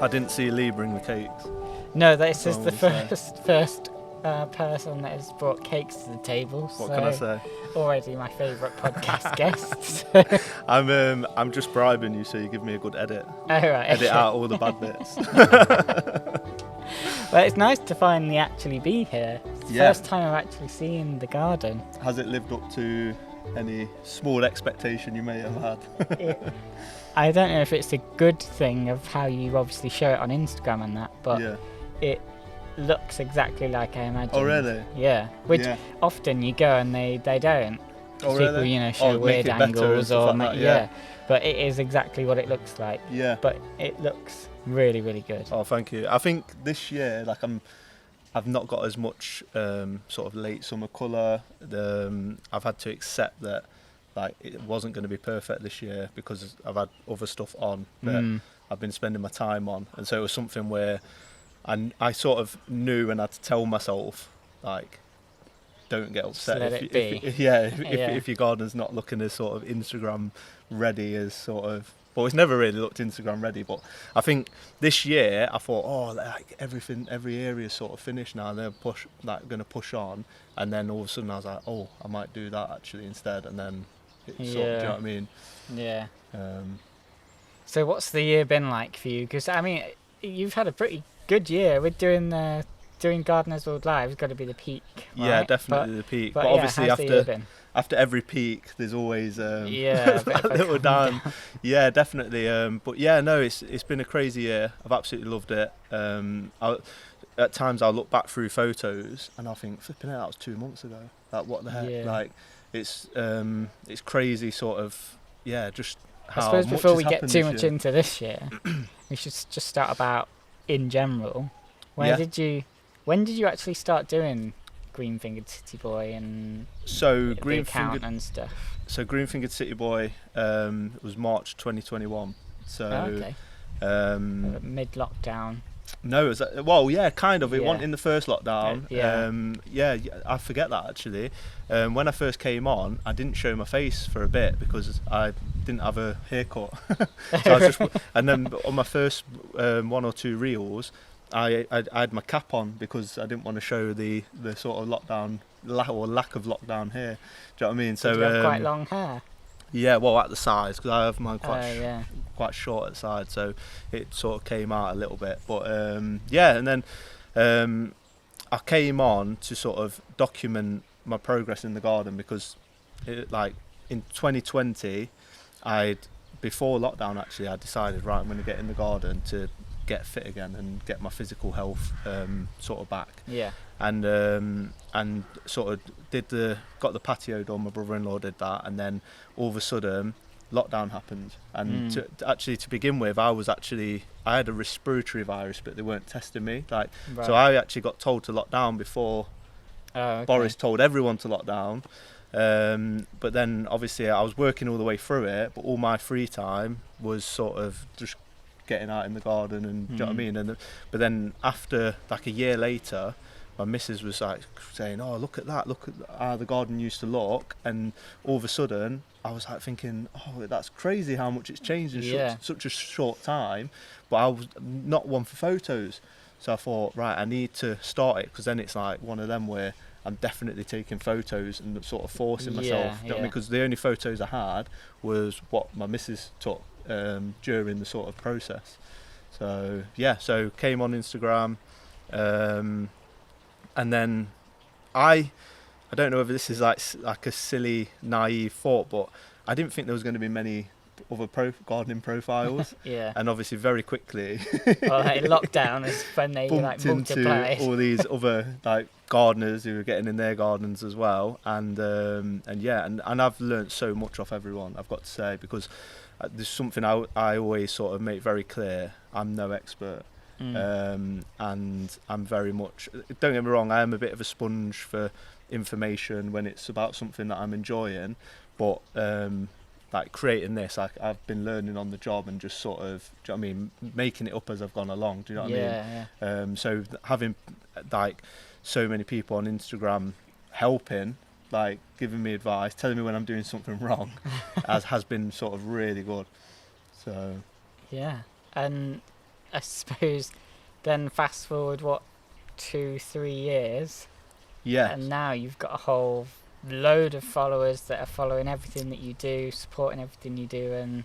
I didn't see Lee bring the cakes. No, this is the That's first person that has brought cakes to the table. What can I say? Already my favourite podcast guest. I'm just bribing you so you give me a good edit. Oh, right. Edit out all the bad bits. Well, it's nice to finally actually be here. It's the first time I've actually seen the garden. Has it lived up to any small expectation you may have had? I don't know if it's a good thing of how you obviously show it on Instagram and that, but it looks exactly like I imagined. Oh, really? Yeah. Which often you go and they don't. Oh, people, really? show weird angles or like that, but it is exactly what it looks like. Yeah. But it looks really, really good. Oh, thank you. I think this year, like I've not got as much sort of late summer colour. I've had to accept that like it wasn't going to be perfect this year because I've had other stuff on that I've been spending my time on, and so it was something where I sort of knew and had to tell myself like, don't get upset if your garden's not looking as sort of Instagram ready as sort of. Well, it's never really looked Instagram ready, but I think this year I thought, like every area is sort of finished now. They're going to push on, and then all of a sudden I was like, I might do that actually instead, and then do you know what I mean? Yeah. So what's the year been like for you? Because I mean, you've had a pretty good year with doing Gardeners World Live. It's got to be the peak. Right? Yeah, definitely the peak. But obviously after every peak, there's always a little down. Yeah, definitely. But yeah, no, it's been a crazy year. I've absolutely loved it. At times I'll look back through photos and I'll think, flipping it, that was 2 months ago. Like, what the heck? Yeah. Like, it's crazy, sort of. Yeah, just how. I suppose before we get too much into this year, we should just start about in general. When did you actually start doing Green Fingered City Boy and the account and stuff? So Green Fingered City Boy was March 2021. So mid-lockdown. No, it was kind of. It wasn't in the first lockdown. I forget that actually. When I first came on, I didn't show my face for a bit because I didn't have a haircut. So I was just, and then on my first 1 or 2 reels, I had my cap on because I didn't want to show the sort of lockdown or lack of lockdown hair. Do you know what I mean? So did you have quite long hair? Yeah, well, at the sides, because I have mine quite short at the side, so it sort of came out a little bit. But and then I came on to sort of document my progress in the garden because, in 2020, before lockdown actually, I decided, right, I'm going to get in the garden to get fit again and get my physical health sort of back. Yeah. And sort of got the patio done. My brother-in-law did that, and then all of a sudden lockdown happened. And to begin with, I had a respiratory virus, but they weren't testing me. So I actually got told to lock down before Boris told everyone to lock down. But then obviously I was working all the way through it, but all my free time was sort of just getting out in the garden and do you know what I mean? But then after like a year later, my missus was like saying, "Oh, look at how the garden used to look," and all of a sudden I was like thinking, "Oh, that's crazy how much it's changed in such a short time." But I was not one for photos, so I thought, right, I need to start it because then it's like one of them where I'm definitely taking photos and sort of forcing myself. You know what I mean? Because the only photos I had was what my missus took during the sort of process. So came on Instagram. And then I don't know whether this is like a silly, naive thought, but I didn't think there was going to be many other gardening profiles. And obviously, very quickly, lockdown is when they bumped multiply. Into all these other gardeners who were getting in their gardens as well. And I've learnt so much off everyone, I've got to say, because there's something I always sort of make very clear: I'm no expert. And I'm very much, don't get me wrong, I am a bit of a sponge for information when it's about something that I'm enjoying, but creating this, I've been learning on the job and just sort of, do you know what I mean, making it up as I've gone along, do you know what I mean? So having so many people on Instagram helping, giving me advice, telling me when I'm doing something wrong, has been sort of really good. So and I suppose then fast forward, 2-3 years? Yeah. And now you've got a whole load of followers that are following everything that you do, supporting everything you do, and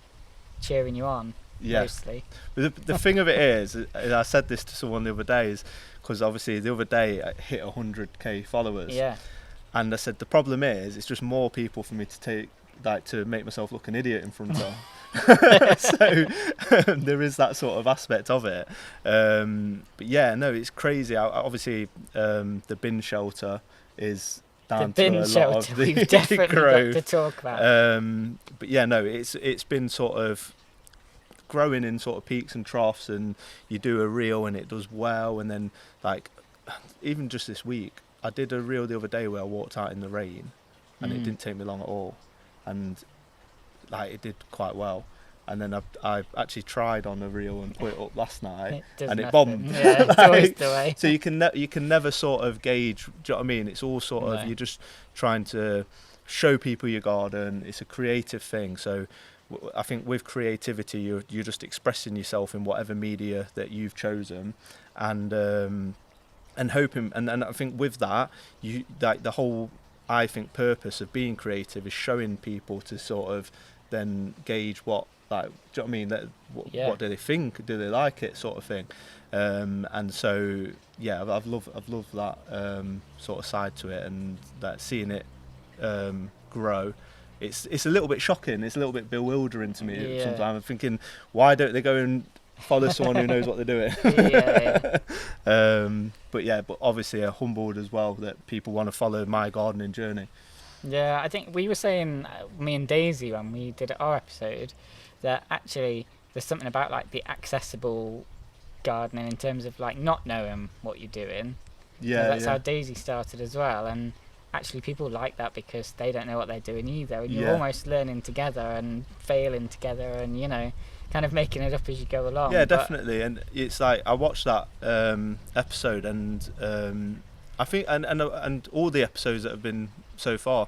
cheering you on. Yeah. Mostly. The thing of it is, I said this to someone the other day, is because obviously the other day I hit 100k followers. Yeah. And I said the problem is, it's just more people for me to make myself look an idiot in front of. So there is that sort of aspect of it. But yeah, no, it's crazy. Obviously, the bin shelter is down to a lot of the we've definitely growth. got to talk about. But yeah, no, it's been sort of growing in sort of peaks and troughs, and you do a reel and it does well, and then like even just this week I did a reel the other day where I walked out in the rain, and it didn't take me long at all, and like it did quite well. And then I actually tried on a reel and put it up last night, and it bombed. Yeah, it's always the way. So you can never sort of gauge. Do you know what I mean? It's all sort of you're just trying to show people your garden. It's a creative thing. So I think with creativity, you're just expressing yourself in whatever media that you've chosen, and hoping. And I think with that, the whole purpose of being creative is showing people to sort of then gauge what. Like, do you know what I mean? What do they think? Do they like it? Sort of thing. And so, yeah, I've loved that sort of side to it, and that seeing it grow. It's a little bit shocking. It's a little bit bewildering to me sometimes. I'm thinking, why don't they go and follow someone who knows what they're doing? But obviously, I'm humbled as well that people want to follow my gardening journey. Yeah, I think we were saying, me and Daisy, when we did our episode, that actually there's something about like the accessible gardening in terms of like not knowing what you're doing. Yeah, that's how Daisy started as well, and actually people like that because they don't know what they're doing either, and you're almost learning together and failing together, and kind of making it up as you go along. Yeah, definitely. And it's like I watched that episode, and I think and all the episodes that have been so far,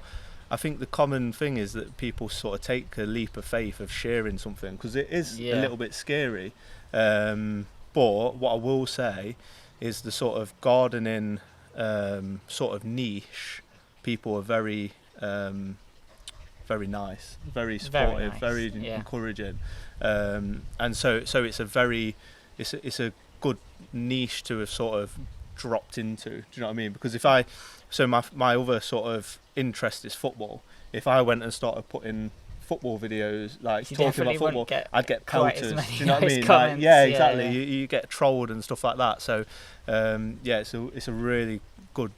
I think the common thing is that people sort of take a leap of faith of sharing something, because it is a little bit scary. But what I will say is the sort of gardening sort of niche, people are very very nice, very supportive, very encouraging, and so it's a good niche to have sort of dropped into. Do you know what I mean? Because my other sort of interest is football. If I went and started putting football videos, like talking about football, I'd get pelters. Do you know what I mean? Like, exactly. Yeah. You get trolled and stuff like that. So it's a really good,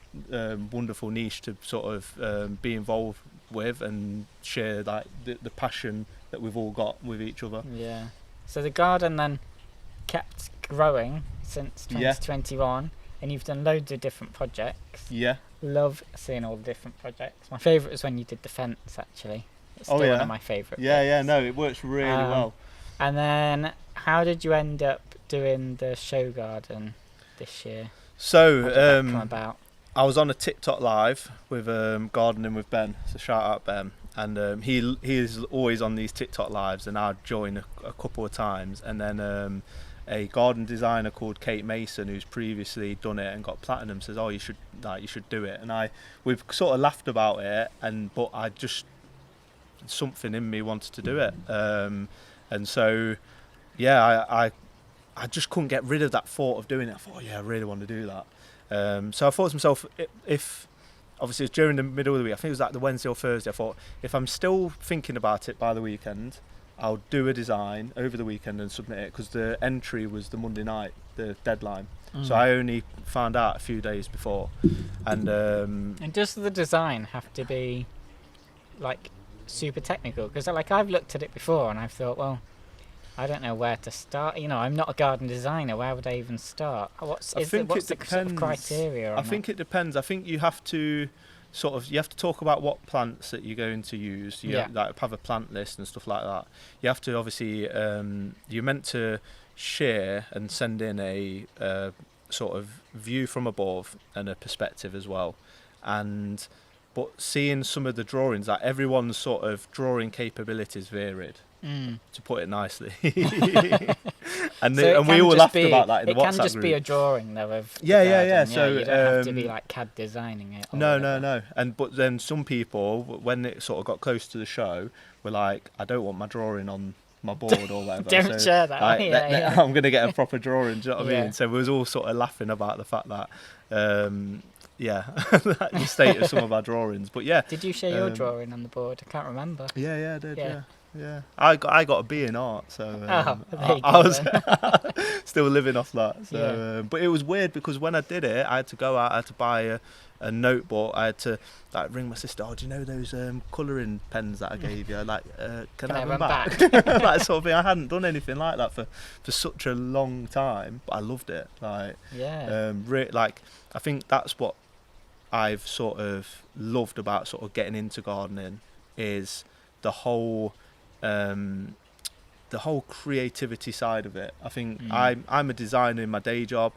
wonderful niche to sort of be involved with and share like the passion that we've all got with each other. Yeah. So the garden then kept growing since 2021. And you've done loads of different projects. Yeah. Love seeing all the different projects. My favourite was when you did the fence, actually. It's still one of my favourite bits. No, it works really well. And then how did you end up doing the show garden this year? So, how did that come about? I was on a TikTok live with Gardening with Ben, so shout out Ben. And he is always on these TikTok lives, and I'd join a couple of times. And then a garden designer called Kate Mason, who's previously done it and got platinum, says, "Oh, you should do it." And we've sort of laughed about it, but I just, something in me wanted to do it, and so I just couldn't get rid of that thought of doing it. I thought, I really want to do that. So I thought to myself, if obviously it's during the middle of the week, I think it was like the Wednesday or Thursday, I thought, if I'm still thinking about it by the weekend, I'll do a design over the weekend and submit it, because the entry was the Monday night, the deadline. So I only found out a few days before. And does the design have to be like super technical? Because like I've looked at it before and I've thought, well, I don't know where to start. I'm not a garden designer. Where would I even start? What's the sort of criteria? I think it depends. I think you have to talk about what plants that you're going to use. You have a plant list and stuff like that. You have to obviously, you're meant to share and send in a sort of view from above and a perspective as well. But seeing some of the drawings, like everyone's sort of drawing capabilities varied. to put it nicely. and we all laughed about that in the WhatsApp group. It can just be a drawing, though, of yeah. So you don't have to be like CAD designing it. No. But then some people, when it sort of got close to the show, were like, I don't want my drawing on my board or whatever. Don't share that. I'm going to get a proper drawing. Do you know what I mean? So we was all sort of laughing about the fact that, the state of some of our drawings. But yeah. Did you share your drawing on the board? I can't remember. Yeah, I did. Yeah. I got a B in art, so I was still living off that. So, but it was weird because when I did it, I had to go out. I had to buy a notebook. I had to ring my sister. Oh, do you know those colouring pens that I gave you? Like, can I have them back? That sort of thing. I hadn't done anything like that for such a long time, but I loved it. Like, I think that's what I've sort of loved about sort of getting into gardening is the whole creativity side of it. I think I'm a designer in my day job,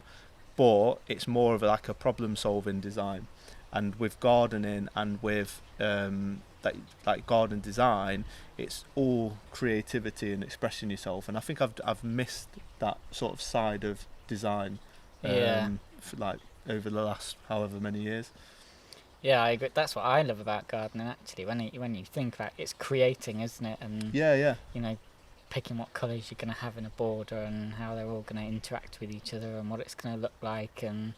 but it's more of like a problem solving design. And with gardening and with like garden design, it's all creativity and expressing yourself. And I think I've missed that sort of side of design. Like over the last however many years. Yeah, I agree. That's what I love about gardening, actually. When you think about it, it's creating, isn't it? And yeah. You know, picking what colours you're going to have in a border and how they're all going to interact with each other and what it's going to look like and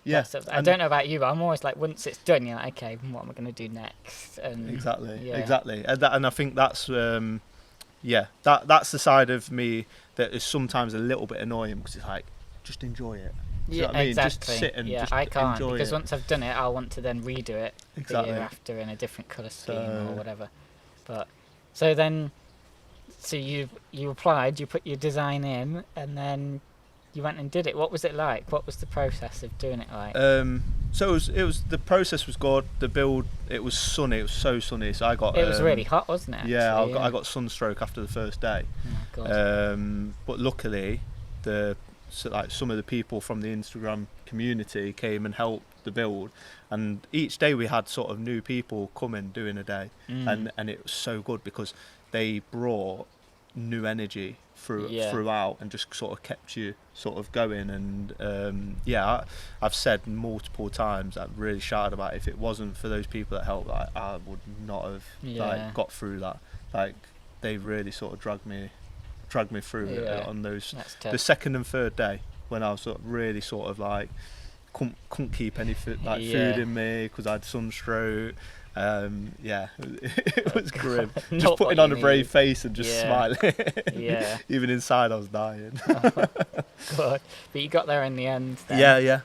I don't know about you, but I'm always like, once it's done, you're like, okay, what am I going to do next? And exactly. And I think that's that's the side of me that is sometimes a little bit annoying because it's like, just enjoy it. Do you know what I mean? Exactly. Just sit and just I can't enjoy because it. once I've done it, I'll want to then redo it the year after in a different colour scheme or whatever. But so you applied, you put your design in, and then you went and did it. What was it like? What was the process of doing it like? So it was the process was good. The build, it was sunny. It was so sunny. So I got. It was really hot, wasn't it? Actually? Yeah, I got sunstroke after the first day. Oh, God. But luckily, some of the people from the Instagram community came and helped the build, and each day we had sort of new people coming doing a day, and it was so good because they brought new energy throughout and just sort of kept you sort of going. And I've said multiple times, I've really shouted about it, if it wasn't for those people that helped, I would not have got through that. Like, they really sort of dragged me through it on those the second and third day when I was sort of really sort of like couldn't keep any food in me because I had sunstroke. It was grim. Just putting on a brave face and just smiling. Even inside I was dying. God. But you got there in the end then. Yeah,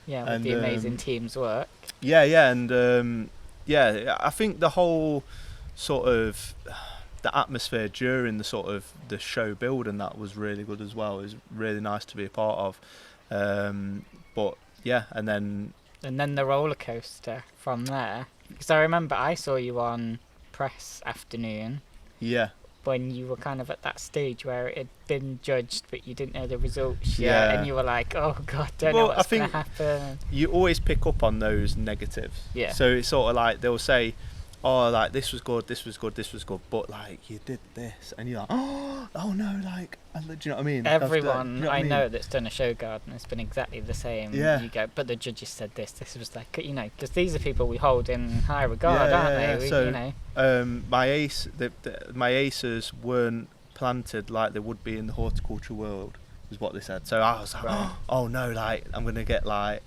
with and the amazing team's work. And I think the whole sort of the atmosphere during the sort of the show build and that was really good as well. It was really nice to be a part of. And then the roller coaster from there. Because I remember I saw you on press afternoon. Yeah. When you were kind of at that stage where it had been judged, but you didn't know the results yet, and you were like, "Oh God, don't know what's going to happen." You always pick up on those negatives. Yeah. So it's sort of like they'll say, "Oh, like this was good, but like you did this," and you're like, "Oh no, like." Do you know what I mean? Everyone I know that's done a show garden has been exactly the same. Yeah. You go, but the judges said this. This was like, because these are people we hold in high regard, aren't they? So, my aces weren't planted like they would be in the horticulture world, is what they said. So I was like, oh no, like I'm gonna get like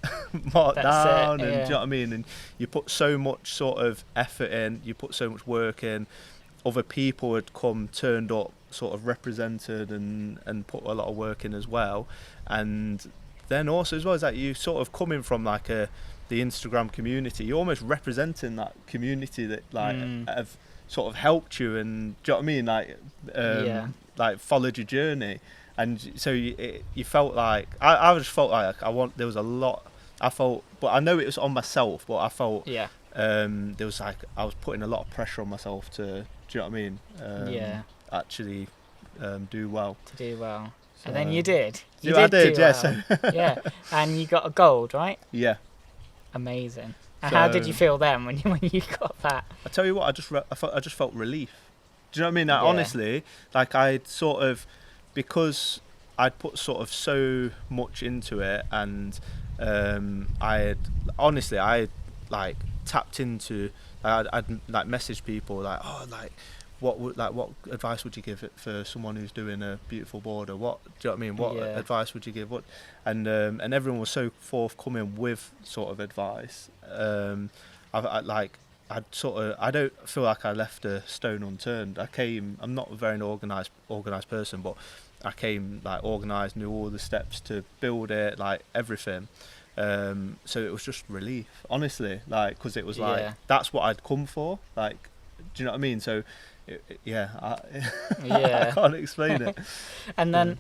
marked down, and do you know what I mean? And you put so much sort of effort in, you put so much work in. Other people had turned up, sort of represented and put a lot of work in as well. And then also as well as that, you sort of coming from like the Instagram community, you're almost representing that community that like have sort of helped you, and do you know what I mean? Like followed your journey. And so you felt like I just felt like there was a lot I felt, but I know it was on myself, but I felt there was like I was putting a lot of pressure on myself to, do you know what I mean? Actually do well. To do well. So, and then you did. I did, yeah. And you got a gold, right? Yeah. Amazing. And how did you feel then when you got that? I tell you what, I just felt relief. Do you know what I mean? Like, honestly, like I'd sort of, because I'd put sort of so much into it, and I had like tapped into, I'd like messaged people like, oh, like what advice would you give it for someone who's doing a beautiful border? What do you know what I mean? What advice would you give? What and everyone was so forthcoming with sort of advice. I don't feel like I left a stone unturned. I'm not a very organised person, but I came like organised, knew all the steps to build it, like everything. So it was just relief, honestly, like, because it was like that's what I'd come for. Like, do you know what I mean? So I can't explain it. And then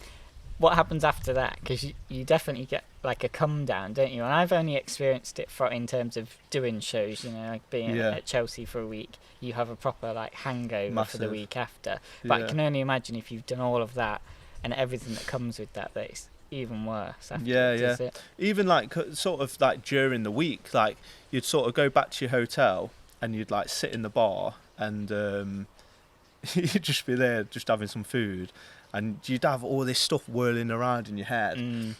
what happens after that? Because you definitely get like a come down, don't you? And I've only experienced it in terms of doing shows, you know, like being at Chelsea for a week, you have a proper like hangover for the week after. But I can only imagine if you've done all of that and everything that comes with that it's even worse afterwards, is it? Even like sort of like during the week, like you'd sort of go back to your hotel and you'd like sit in the bar and you'd just be there just having some food, and you'd have all this stuff whirling around in your head,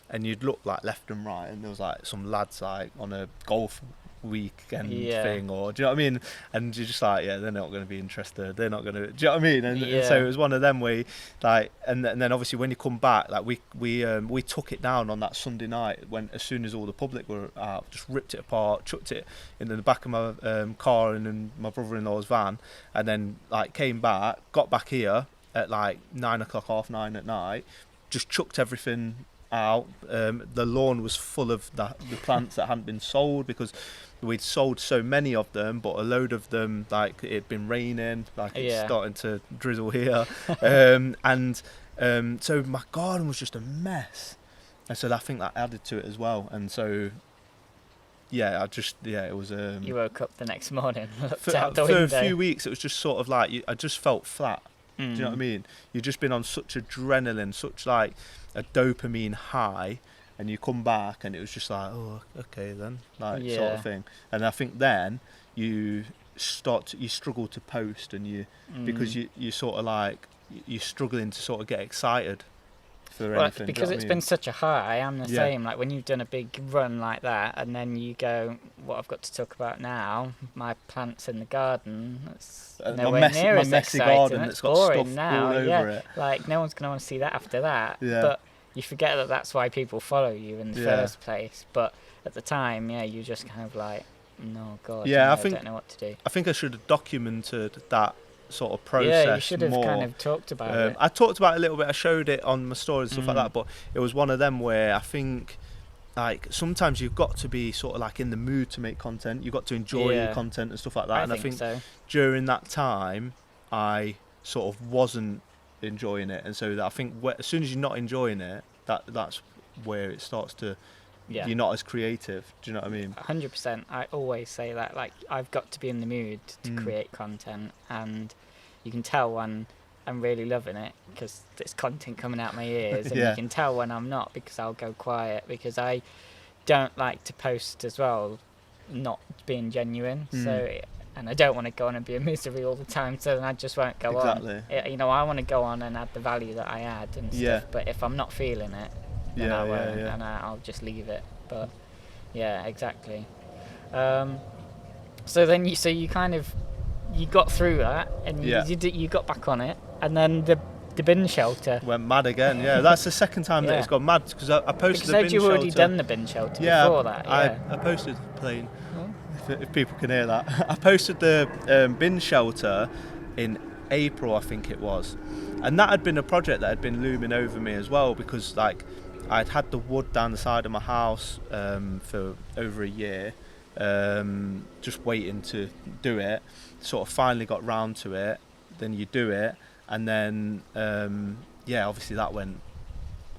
and you'd look like left and right, and there was like some lads like on a golf weekend thing, or do you know what I mean? And you're just like, they're not going to be interested, they're not going to, do you know what I mean? And so it was one of them where like, and then obviously when you come back, like we took it down on that Sunday night, when as soon as all the public were out, just ripped it apart, chucked it in the back of my car and in my brother-in-law's van, and then like came back, got back here at like 9 o'clock, 9:30 at night, just chucked everything out. The lawn was full of the plants that hadn't been sold, because we'd sold so many of them, but a load of them, like, it'd been raining, like it's starting to drizzle here. So my garden was just a mess, and so I think that added to it as well. And so it was you woke up the next morning, looked out the window. For a few weeks it was just sort of like I just felt flat. Do you know what I mean? You've just been on such adrenaline, such like a dopamine high, and you come back and it was just like, oh, okay then, like sort of thing. And I think then you struggle to post, and because you sort of like, you're struggling to sort of get excited for anything. Because it's been such a high, I'm the same. Like when you've done a big run like that, and then you go, what I've got to talk about now, my plants in the garden, that's nowhere near as exciting. Garden that's got boring stuff now. All over it. Like no one's going to want to see that after that. But you forget that that's why people follow you in the first place. But at the time, you're just kind of like, no, God, I don't know what to do. I think I should have documented that sort of process. Yeah, you should have kind of talked about it. I talked about it a little bit. I showed it on my stories and stuff like that. But it was one of them where I think, like, sometimes you've got to be sort of like in the mood to make content. You've got to enjoy your content and stuff like that. I think during that time, I sort of wasn't enjoying it, and so I think as soon as you're not enjoying it, that's where it starts to. You're not as creative. Do you know what I mean? 100%. I always say that. Like, I've got to be in the mood to create content, and you can tell when I'm really loving it because there's content coming out my ears, and you can tell when I'm not, because I'll go quiet, because I don't like to post as well not being genuine. So, and I don't want to go on and be a misery all the time, so then I just won't go on. You know, I want to go on and add the value that I add and stuff. But if I'm not feeling it, then I won't, and I'll just leave it. But exactly. So then you kind of got through that, and you got back on it, and then the bin shelter went mad again. That's the second time that it's gone mad, because I posted the bin shelter. You already done the bin shelter before that. I posted the plane. If people can hear that, I posted the bin shelter in April, I think it was, and that had been a project that had been looming over me as well, because like I'd had the wood down the side of my house for over a year, just waiting to do it. Sort of finally got round to it. Then you do it, and then obviously that went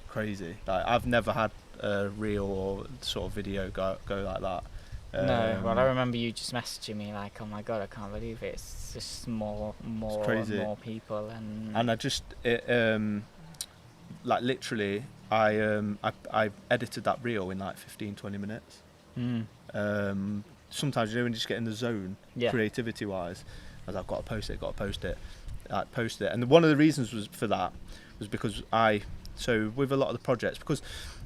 crazy. Like, I've never had a reel or sort of video go like that. No, well, I remember you just messaging me like, "Oh my God, I can't believe it! It's just more and more people." And I just like literally, I edited that reel in like 15-20 minutes. Sometimes, you know, when you just get in the zone, creativity wise, I was like, I've got to post it. like posted it. And one of the reasons was because so with a lot of the projects, because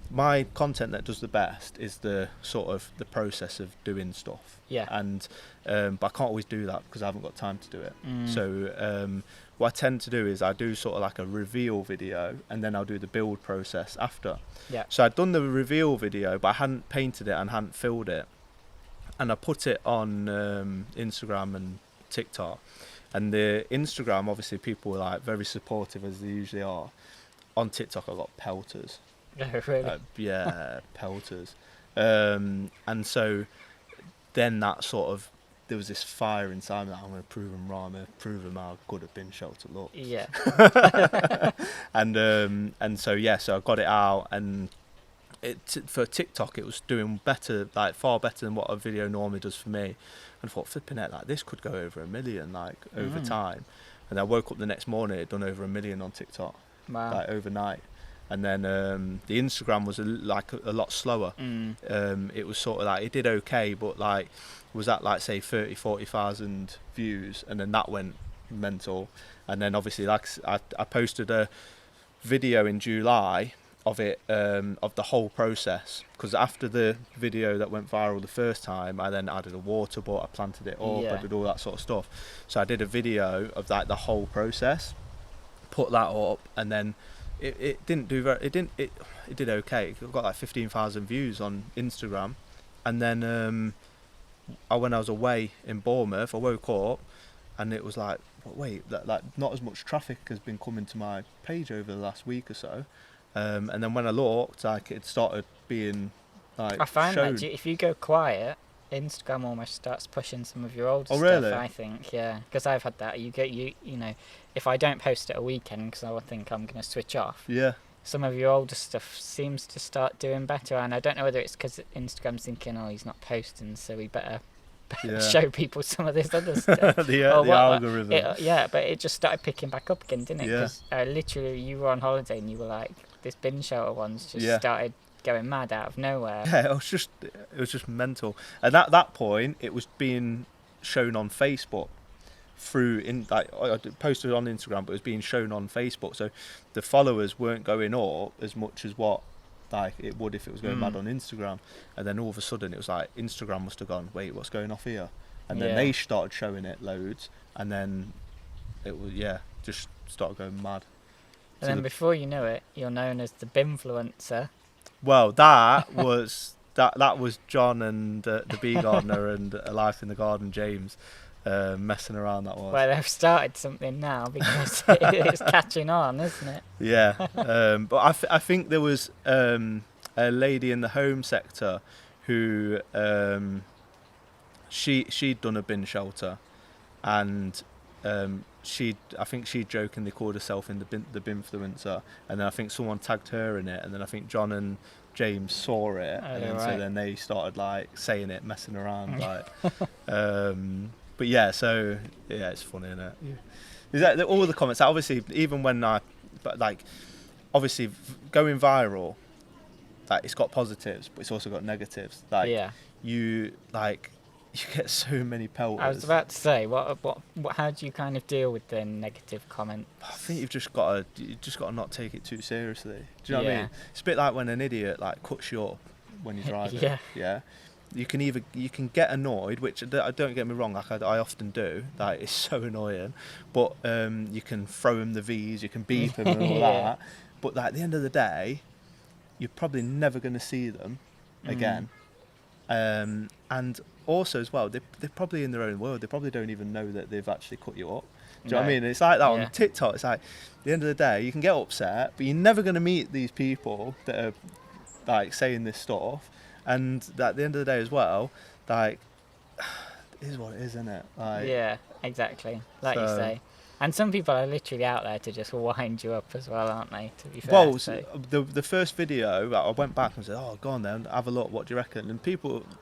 my content that does the best is the sort of the process of doing stuff. Yeah. And but I can't always do that because I haven't got time to do it. So what I tend to do is I do sort of like a reveal video, and then I'll do the build process after. Yeah. So I'd done the reveal video, but I hadn't painted it and hadn't filled it, and I put it on Instagram and TikTok. And the Instagram, obviously, people were like very supportive, as they usually are. On TikTok, I got pelters. Oh, really? Yeah, pelters. And so then that sort of, there was this fire inside me that I'm going to prove them wrong. I'm going to prove them how good a bin shelter looks. Yeah. And so yeah, so I got it out, and for TikTok it was doing better, like far better than what a video normally does for me. And I thought, flipping it, like this could go over 1 million, like over time. And I woke up the next morning, it'd done over 1 million on TikTok. Wow. Like overnight. And then the Instagram was a lot slower. It was sort of like, it did okay, but like was at like say 40,000 views, and then that went mental. And then obviously like I posted a video in July of it, of the whole process, because after the video that went viral the first time, I then added a water butt, I planted it up, I did all that sort of stuff. So I did a video of like the whole process, put that up, and then it didn't do very, it did okay. It got like 15,000 views on Instagram. And then when I was away in Bournemouth, I woke up and it was like, wait, like not as much traffic has been coming to my page over the last week or so. And then when I looked, like it started being like, I find shown. that if you go quiet, Instagram almost starts pushing some of your old stuff. Really? I think, yeah, because I've had that. You know, if I don't post it a weekend because I think I'm going to switch off. Yeah. Some of your older stuff seems to start doing better, and I don't know whether it's because Instagram's thinking, oh, he's not posting, so we better show people some of this other stuff. the algorithm. But it just started picking back up again, didn't it? Because literally, you were on holiday and you were like, this bin shelter one's just started going mad out of nowhere. Yeah, it was just mental. And at that point, it was being shown on Facebook I posted on Instagram, but it was being shown on Facebook. So the followers weren't going up as much as what like it would if it was going mad on Instagram. And then all of a sudden, it was like Instagram must have gone, wait, what's going off here? And then they started showing it loads, and then it was just started going mad. And then before you know it, you're known as the binfluencer. Well, that was that was John and the Bee Gardener and A Life in the Garden, James, messing around. That was. Well, they've started something now because it's catching on, isn't it? Yeah, but I think there was a lady in the home sector who she'd done a bin shelter, and I think she jokingly called herself in the binfluencer, and then I think someone tagged her in it, and then I think John and James saw it, so then they started like saying it, messing around, like. But yeah, so yeah, it's funny, isn't it? Yeah. Is that all the comments? Obviously, even when obviously going viral, like it's got positives, but it's also got negatives. Like you get so many pelters. I was about to say, what how do you kind of deal with the negative comments? I think you've just got to not take it too seriously. Do you know what I mean? It's a bit like when an idiot like cuts you up when you're driving. Yeah. You can get annoyed, which don't get me wrong, like I often do. Like it's so annoying, but you can throw him the V's, you can beep him and all that. But like, at the end of the day, you're probably never going to see them again. And also as well, they're probably in their own world. They probably don't even know that they've actually cut you up. Do you know what I mean? It's like that on TikTok. It's like, at the end of the day, you can get upset, but you're never going to meet these people that are like saying this stuff. And at the end of the day as well, like, it is what it is, isn't it? Like, yeah, exactly. Like you say. And some people are literally out there to just wind you up as well, aren't they, to be fair? Well, the first video, I went back and said, oh, go on then, have a look, what do you reckon? And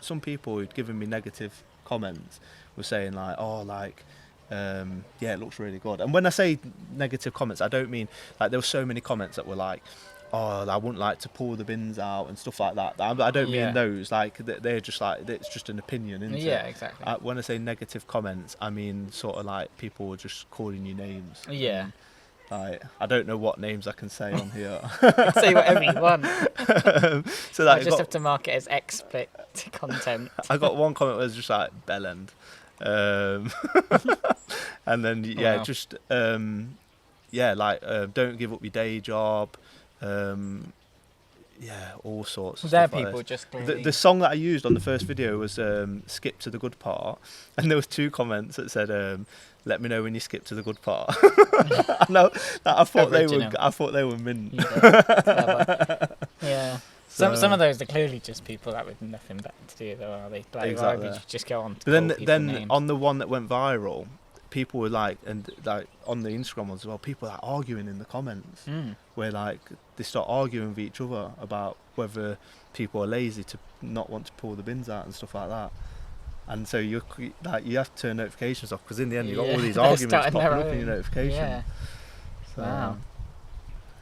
some people who'd given me negative comments were saying like, oh, like, it looks really good. And when I say negative comments, I don't mean, like, there were so many comments that were like, oh, I wouldn't like to pull the bins out and stuff like that. I don't mean those. Like they're just like, it's just an opinion, isn't it? Yeah, exactly. When I say negative comments, I mean sort of like people just calling you names. Yeah. Like, I don't know what names I can say on here. Say whatever you want. So that I just have to mark it as explicit content. I got one comment that was just like bellend, and then just don't give up your day job. All sorts of There stuff people like just the song that I used on the first video was skip to the good part, and there was 2 comments that said let me know when you skip to the good part. I thought they were mint. Yeah. Some of those are clearly just people that with nothing better to do, though, are they? Like, exactly. Why would you just go on to But then names? On the one that went viral, people were like, and like on the Instagram ones as well, people are like arguing in the comments, where like they start arguing with each other about whether people are lazy to not want to pull the bins out and stuff like that. And so you have to turn notifications off, because in the end you've got all these arguments popping up in your notification. Yeah. So, wow.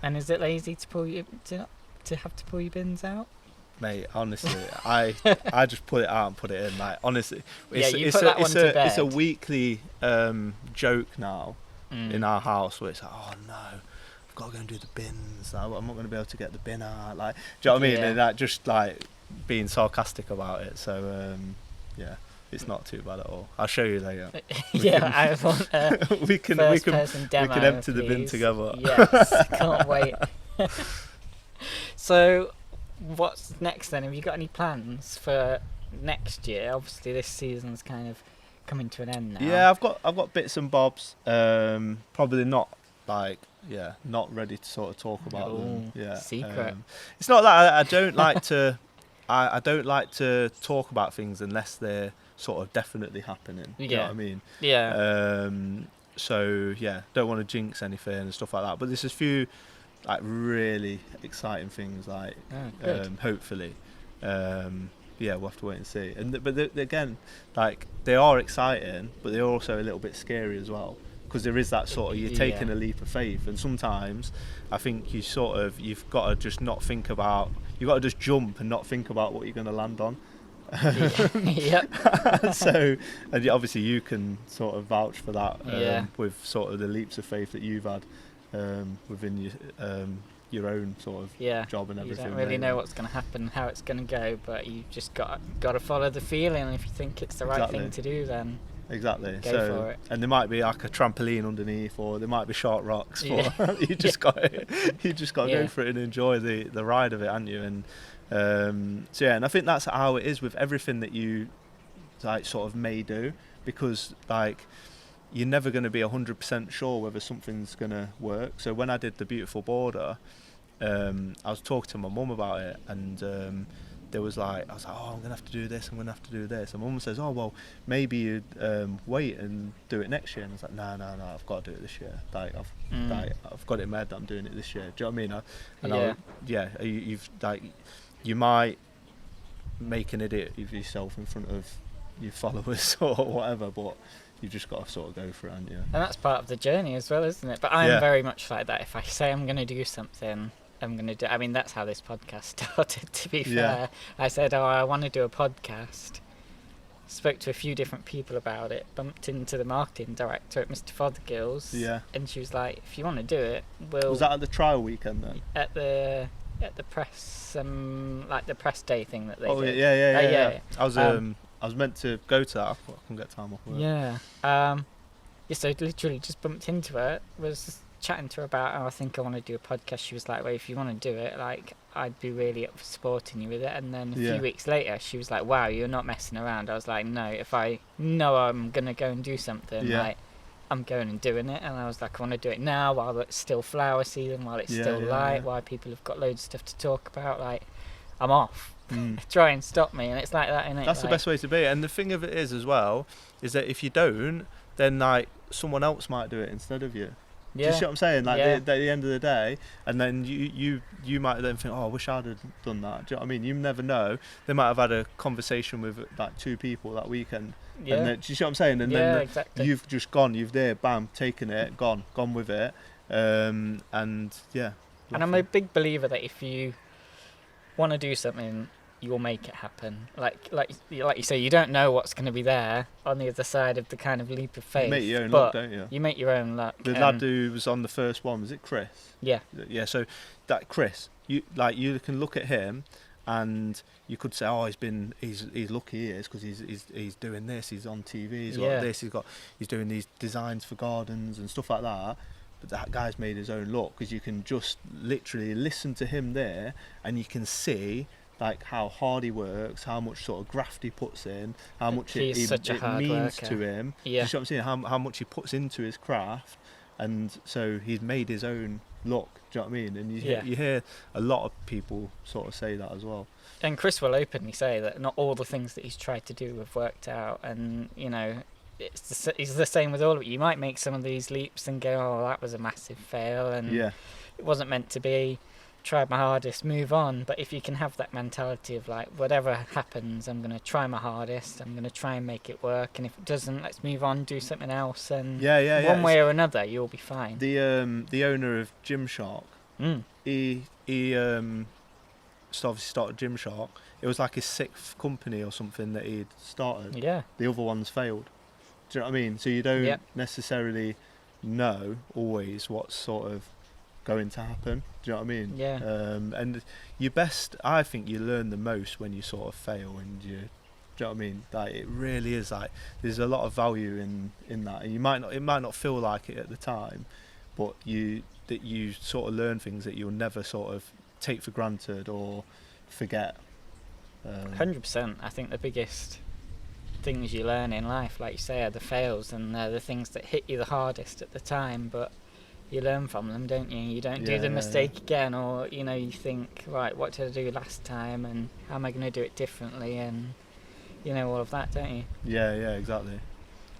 And is it lazy to have to pull your bins out? Mate, honestly, I just put it out and put it in. Like, honestly, it's a weekly joke now in our house, where it's like, oh no, I've got to go and do the bins. I'm not going to be able to get the bin out. Like, do you know what I mean? And that just like being sarcastic about it. So it's not too bad at all. I'll show you later. I want we can empty the bin together. Yes, can't wait. So, what's next then? Have you got any plans for next year? Obviously, this season's kind of coming to an end now. Yeah, I've got bits and bobs. Probably not not ready to sort of talk about them. Yeah, secret. It's not that I don't like to. I don't like to talk about things unless they're sort of definitely happening. You know what I mean? Yeah. So don't want to jinx anything and stuff like that. But there's a few like really exciting things, like hopefully. We'll have to wait and see. But again, like, they are exciting, but they're also a little bit scary as well, because there is that sort of, you're taking a leap of faith, and sometimes I think you've got to just not think about, you've got to just jump and not think about what you're going to land on. So, and obviously you can sort of vouch for that with sort of the leaps of faith that you've had within your own sort of job and everything. You don't really know what's going to happen, how it's going to go, but you just got to follow the feeling, and if you think it's the right thing to do, then go for it. And there might be like a trampoline underneath, or there might be sharp rocks. You just got to go for it and enjoy the ride of it, haven't you? And and I think that's how it is with everything that you like sort of may do, because like you're never going to be 100% sure whether something's going to work. So when I did the beautiful border, I was talking to my mum about it, and I was like, oh, I'm going to have to do this, I'm going to have to do this. And mum says, oh, well, maybe you'd wait and do it next year. And I was like, no, I've got to do it this year. Like, I've got it in my head that I'm doing it this year. Do you know what I mean? You might make an idiot of yourself in front of your followers or whatever, but you've just got to sort of go for it, haven't you? And that's part of the journey as well, isn't it? But I'm very much like that. If I say I'm going to do something, I'm going to do. I mean, that's how this podcast started, to be fair. I said, I want to do a podcast. Spoke to a few different people about it. Bumped into the marketing director at Mr. Fothergill's. Yeah. And she was like, if you want to do it, we'll... Was that at the trial weekend then? At the press, like the press day thing that they did. Oh, yeah. I was meant to go to that. I thought I couldn't get time off work. Yeah. So literally just bumped into her, was chatting to her about, I think I want to do a podcast. She was like, well, if you want to do it, like, I'd be really up for supporting you with it. And then a few weeks later, she was like, wow, you're not messing around. I was like, no, if I know I'm going to go and do something, like, I'm going and doing it. And I was like, I want to do it now while it's still flower season, while it's still light, while people have got loads of stuff to talk about. Like, I'm off. Try and stop me. And it's like that, innit? That's the best way to be. And the thing of it is as well, is that if you don't, then like someone else might do it instead of you. Do you see what I'm saying? Like at the end of the day, and then you might then think, oh, I wish I'd have done that. Do you know what I mean? You never know. They might have had a conversation with like 2 people that weekend. Yeah. And then, do you see what I'm saying? And then exactly. You've just gone. You've there, bam, taken it, gone with it. And And I'm a big believer that if you want to do something, you'll make it happen. Like you say, you don't know what's going to be there on the other side of the kind of leap of faith. You make your own luck, don't you? You make your own luck. The lad who was on the first one, was it Chris? Yeah. Yeah. So that Chris, you can look at him, and you could say, oh, he's lucky he is because he's doing this. He's on TV. He's got this. He's doing these designs for gardens and stuff like that. But that guy's made his own luck because you can just literally listen to him there, and you can see like how hard he works, how much sort of graft he puts in, how much it means to him. Yeah. You know what I'm saying? How much he puts into his craft, and so he's made his own luck. Do you know what I mean? And you hear a lot of people sort of say that as well. And Chris will openly say that not all the things that he's tried to do have worked out, and you know, it's the same with all of it. You might make some of these leaps and go, oh, that was a massive fail, and it wasn't meant to be. Tried my hardest, move on. But if you can have that mentality of like, whatever happens, I'm going to try my hardest, I'm going to try and make it work, and if it doesn't, let's move on, do something else, and one way or another you'll be fine. The owner of Gymshark, he obviously started Gymshark. It was like his 6th company or something that he'd started. The other ones failed. Do you know what I mean? So you don't necessarily know always what's sort of going to happen. Do you know what I mean? And I think you learn the most when you sort of fail, and do you know what I mean? Like, it really is like, there's a lot of value in that, and it might not feel like it at the time, but you sort of learn things that you'll never sort of take for granted or forget. 100%. I think the biggest things you learn in life, like you say, are the fails, and they're the things that hit you the hardest at the time, but you learn from them, don't you? You don't do the mistake again, or you know, you think, right, what did I do last time, and how am I going to do it differently, and you know, all of that, don't you? Yeah, exactly.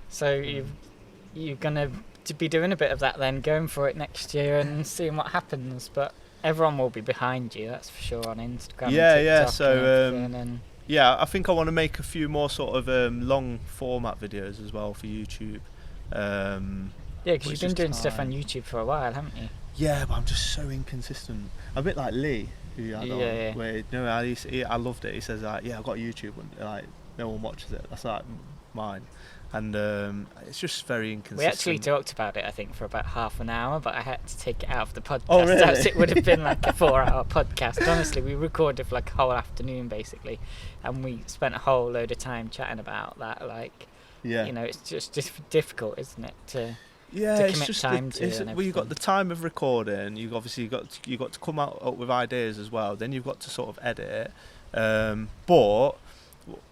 So you're going to be doing a bit of that then, going for it next year and seeing what happens, but everyone will be behind you, that's for sure, on Instagram. So I think I want to make a few more sort of long format videos as well for YouTube. Yeah, because you've been doing stuff on YouTube for a while, haven't you? Yeah, but I'm just so inconsistent. A bit like Lee, who you had on, where I loved it. He says like, I've got YouTube, and like no one watches it. That's like mine, and it's just very inconsistent. We actually talked about it, I think, for about half an hour, but I had to take it out of the podcast. Oh, really? Else it would have been like a 4-hour podcast. Honestly, we recorded for like a whole afternoon basically, and we spent a whole load of time chatting about that. Like, you know, it's just difficult, isn't it, to it's just time you've got the time of recording. You've obviously got to come up with ideas as well. Then you've got to sort of edit it. But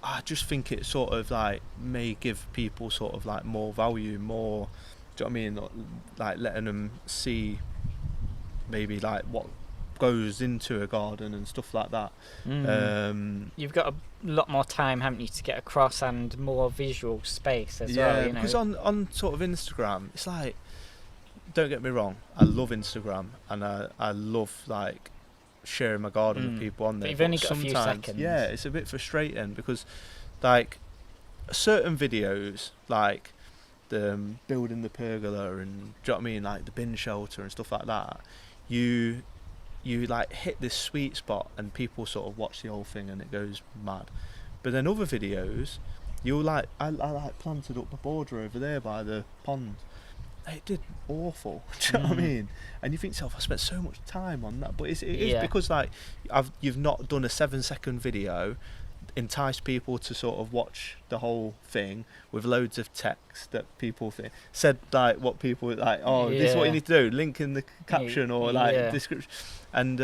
I just think it sort of like may give people sort of like more value, more. Do you know what I mean? Like letting them see maybe like what goes into a garden and stuff like that. You've got a lot more time, haven't you, to get across, and more visual space as well. You know? Because on sort of Instagram, it's like, don't get me wrong, I love Instagram, and I love like sharing my garden with people on there. But you've only got a few seconds. Yeah, it's a bit frustrating because like certain videos, like the building the pergola and, do you know what I mean, like the bin shelter and stuff like that, you like hit this sweet spot and people sort of watch the whole thing and it goes mad. But then other videos, you'll like, I like planted up the border over there by the pond. It did awful. Do you know what I mean? And you think to yourself, I spent so much time on that, but it is because like you've not done a 7-second video, entice people to sort of watch the whole thing with loads of text that people said, like what people like, this is what you need to do, link in the caption or like description, and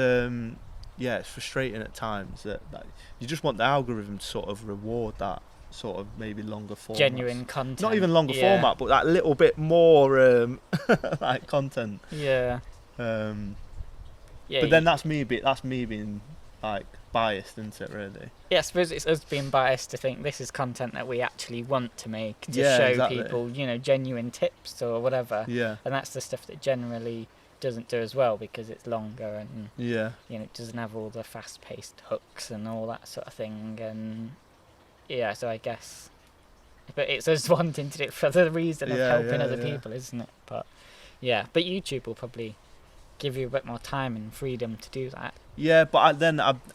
it's frustrating at times that you just want the algorithm to sort of reward that sort of maybe longer format, genuine content, not even longer format, but that little bit more like content. But then that's me being like biased, isn't it, really? Yeah, I suppose it's us being biased to think this is content that we actually want to make to show people, you know, genuine tips or whatever. And that's the stuff that generally doesn't do as well because it's longer and you know, it doesn't have all the fast-paced hooks and all that sort of thing. And so I guess, but it's us wanting to do it for the reason of helping other people, isn't it? But but YouTube will probably give you a bit more time and freedom to do that. Yeah, but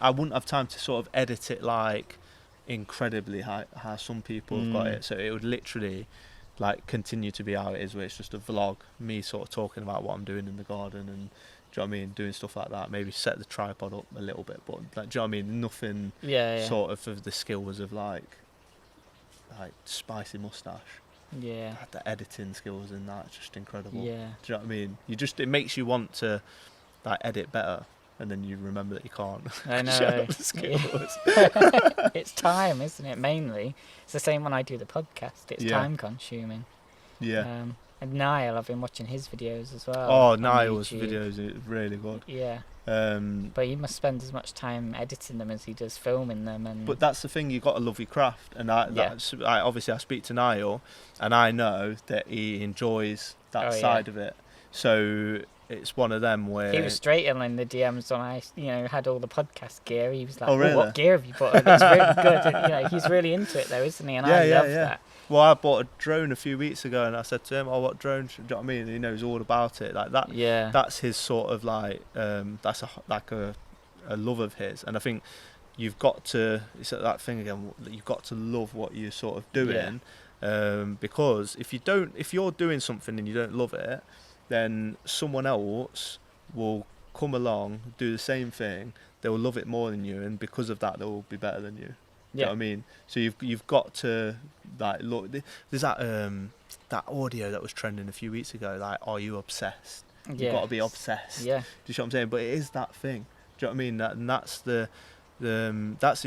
I wouldn't have time to sort of edit it like incredibly how some people have got it. So it would literally like continue to be how it is, where it's just a vlog, me sort of talking about what I'm doing in the garden and, do you know what I mean, doing stuff like that. Maybe set the tripod up a little bit, but like, do you know what I mean? Nothing sort of the skills of like spicy mustache. Yeah. The editing skills in that's just incredible. Yeah. Do you know what I mean? It makes you want to like edit better, and then you remember that you can't. I know. It's time, isn't it? Mainly, it's the same when I do the podcast. It's time consuming. Yeah. And Niall, I've been watching his videos as well. Oh, Niall's videos are really good. Yeah. But he must spend as much time editing them as he does filming them. But that's the thing, you've got to love your craft. And obviously I speak to Niall, and I know that he enjoys that side of it. So it's one of them where... He was straight in the DMs when I had all the podcast gear. He was like, oh, really? What gear have you put on? It's really good. And, he's really into it though, isn't he? And I love that. Well, I bought a drone a few weeks ago, and I said to him, "Oh, what drone?" Do you know what I mean? He knows all about it, like that. Yeah. That's his sort of like, that's a love of his, and I think you've got to. It's that thing again. You've got to love what you're sort of doing, because if you're doing something and you don't love it, then someone else will come along, do the same thing. They will love it more than you, and because of that, they will be better than you. You know what I mean? So you've got to like look. There's that audio that was trending a few weeks ago. Like, are you obsessed? You've got to be obsessed. Yeah. Do you know what I'm saying? But it is that thing. Do you know what I mean? And that's the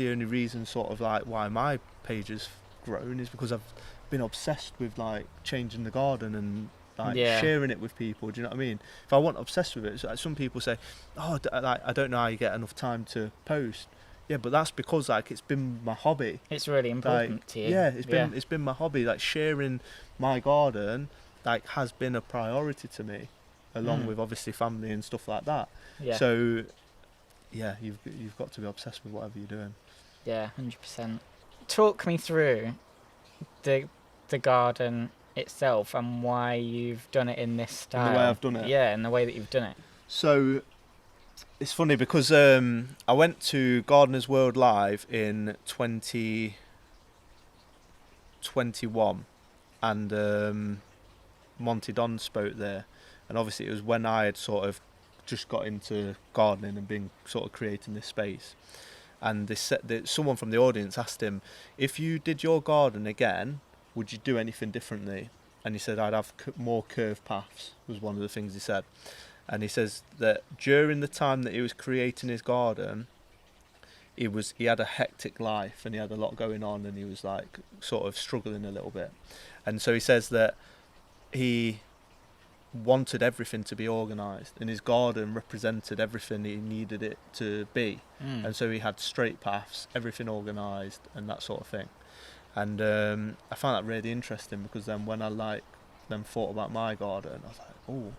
only reason sort of like why my page has grown, is because I've been obsessed with like changing the garden and like sharing it with people. Do you know what I mean? If I wasn't obsessed with it, so like, some people say, "Oh, I don't know how you get enough time to post." Yeah, but that's because like it's been my hobby. It's really important to you. Yeah, it's been my hobby. Like sharing my garden, like has been a priority to me, along with obviously family and stuff like that. Yeah. So, yeah, you've got to be obsessed with whatever you're doing. Yeah, 100%. Talk me through the garden itself and why you've done it in this style. And the way I've done it. Yeah, and the way that you've done it. So. It's funny because I went to Gardeners World Live in 2021, and Monty Don spoke there, and obviously it was when I had sort of just got into gardening and been sort of creating this space, and they said that someone from the audience asked him, if you did your garden again, would you do anything differently? And he said, I'd have more curved paths, was one of the things he said. And he says that during the time that he was creating his garden, he had a hectic life and he had a lot going on, and he was like sort of struggling a little bit. And so he says that he wanted everything to be organised, and his garden represented everything he needed it to be. And so he had straight paths, everything organised, and that sort of thing. And I found that really interesting, because then when I thought about my garden, I was like, oh,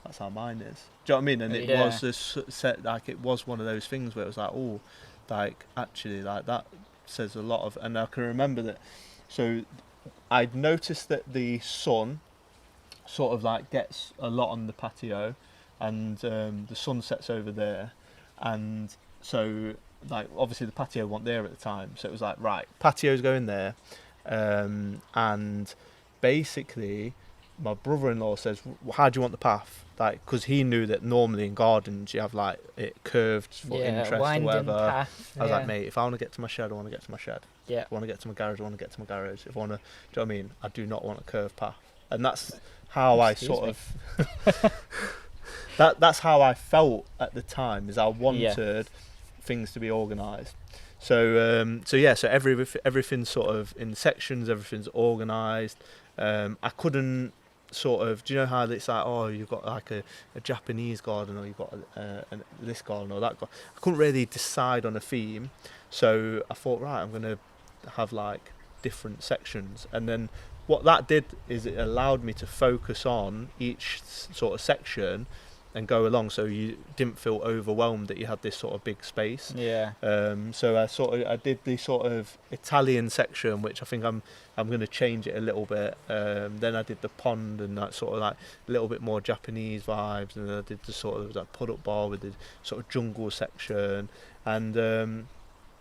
that's how mine is. Do you know what I mean? And it was this set, like it was one of those things where it was like, oh, like actually, like that says a lot of. And I can remember that. So I'd noticed that the sun sort of like gets a lot on the patio, and the sun sets over there, and so like obviously the patio wasn't there at the time, so it was like, right, patio's going there, and basically my brother-in-law says, how do you want the path? Like, because he knew that normally in gardens you have like it curved for interest or whatever. Path. I was like, mate, if I want to get to my shed, I want to get to my shed. Yeah. If I want to get to my garage, I want to get to my garage. If I want to, do you know what I mean? I do not want a curved path. And that's how that's how I felt at the time, is I wanted things to be organised. So everything's sort of in sections, everything's organised. I couldn't sort of, do you know how it's like, oh, you've got like a Japanese garden, or you've got this garden or that garden. I couldn't really decide on a theme, so I thought, right, I'm going to have like different sections. And then what that did is it allowed me to focus on each sort of section go along, so you didn't feel overwhelmed that you had this sort of big space. Yeah. So I did the sort of Italian section, which I think I'm going to change it a little bit. Then I did the pond and that sort of like a little bit more Japanese vibes, and then I did the sort of like pull-up bar with the sort of jungle section. And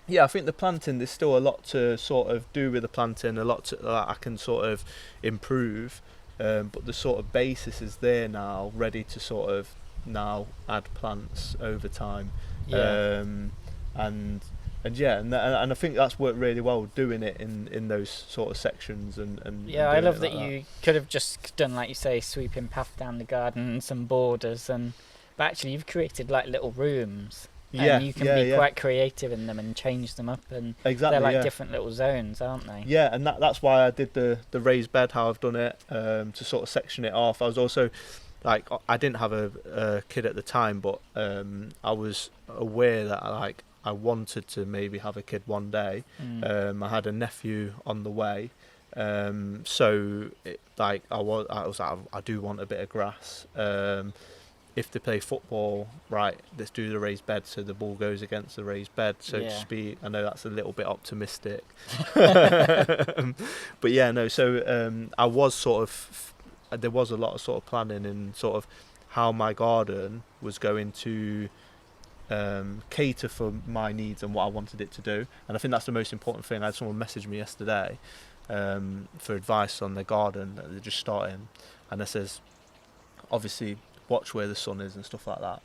I think the planting, there's still a lot to sort of do with the planting, a lot to, I can sort of improve. But the sort of basis is there now, ready to sort of now add plants over time. Yeah. And I think that's worked really well, doing it in those sort of sections and yeah, I love that you could have just done, like you say, sweeping path down the garden and some borders, but actually you've created like little rooms. Yeah, and you can be quite creative in them and change them up, and exactly, they're like different little zones, aren't they? Yeah, and that's why I did the raised bed, how I've done it, to sort of section it off. I was also like, I didn't have a kid at the time, but I was aware that I wanted to maybe have a kid one day. I had a nephew on the way, so I was like, I do want a bit of grass. If they play football, right, let's do the raised bed so the ball goes against the raised bed, so to speak. I know that's a little bit optimistic. But yeah, no, so I was sort of, there was a lot of sort of planning in sort of how my garden was going to cater for my needs and what I wanted it to do. And I think that's the most important thing. I had someone message me yesterday for advice on their garden that they're just starting, and it says, obviously, watch where the sun is and stuff like that,